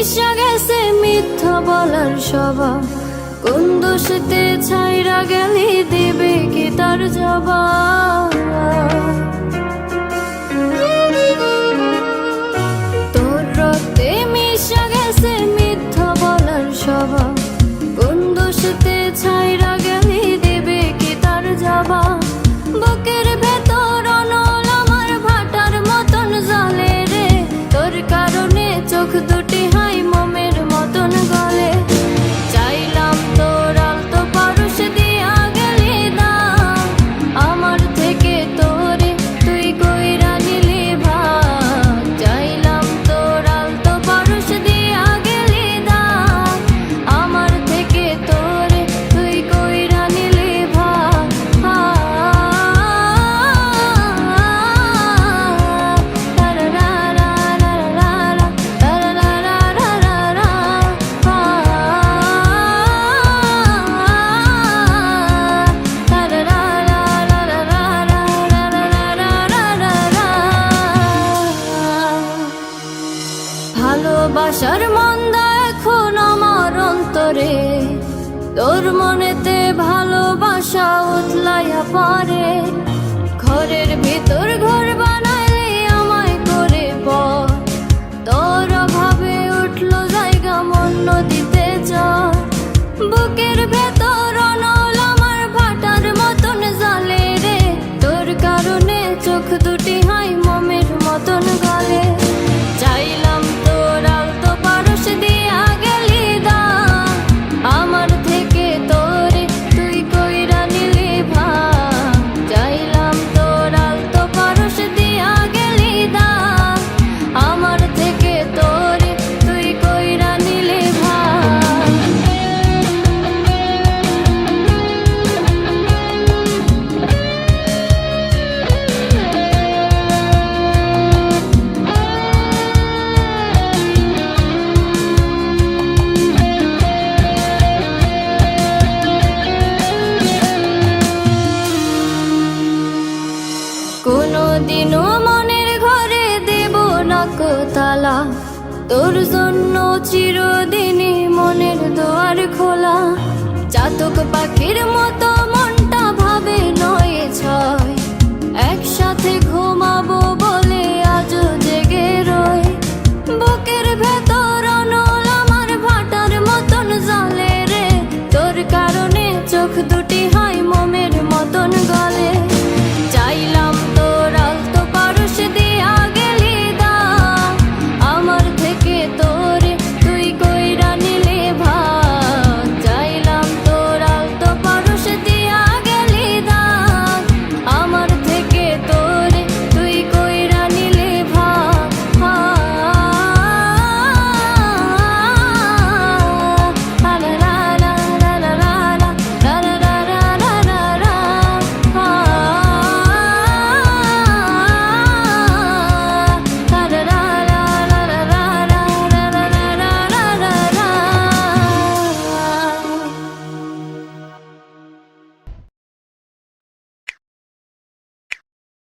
মিশা গেছে মিথ্যা বলার স্বভাব, কোন দোষেতে ছাইরা গেলি দিবে কি তার জবাব। তোর রক্তে মিশা গেছে মিথ্যা বলার স্বভাব, কোন দোষেতে ছাইরা গেলি দিবে কি তার জবাব। বুকের ভেতর অনল আমার ভাটার মতন জ্বলে রে, তোর কারণে চোখ দুটি হাই মোমের মতন গলে। চাইলাম তোর আলতো পারুষ দিয়া গেলি দাম, আমার থেকে তোরে তুই কইরা নিলি ভাগ। চাইলাম তোর আলতো পারুষ দিয়া গেলি দাম, আমার থেকে তোরে তুই কইরা নিলি ভাগ। ভালোবাসার মন্দা এখন আমার অন্তরে, তোর মনেতে ভালোবাসা উতলাইয়া পড়ে। ঘরের ভিতর ঘর বানাইলে আমায় করে পর, তোর অভাবে উঠলো জায়গা মন নদীতে চর। বুকের ভেতর অনল আমার ভাটার মতন জ্বলে রে, তোর কারণে চোখ দুটি হাই মোমের মতন গলে। চাইলাম তোর আলতো পারুষ দিয়া গেলি দাম, আমার থেকে তোরে তুই কইরা নিলি ভাগ। চাইলাম তোর আলতো পারুষ দিয়া গেলি দাম, আমার থেকে তোরে তুই কইরা নিলি ভাগ। কোনদিনও মনের ঘরে দেব না কো তালা, তোর জন্য চিরদিনই মনের দুয়ার খোলা। চাতক পাখির মতো মনটা ভাবে নয় ছয়, একসাথে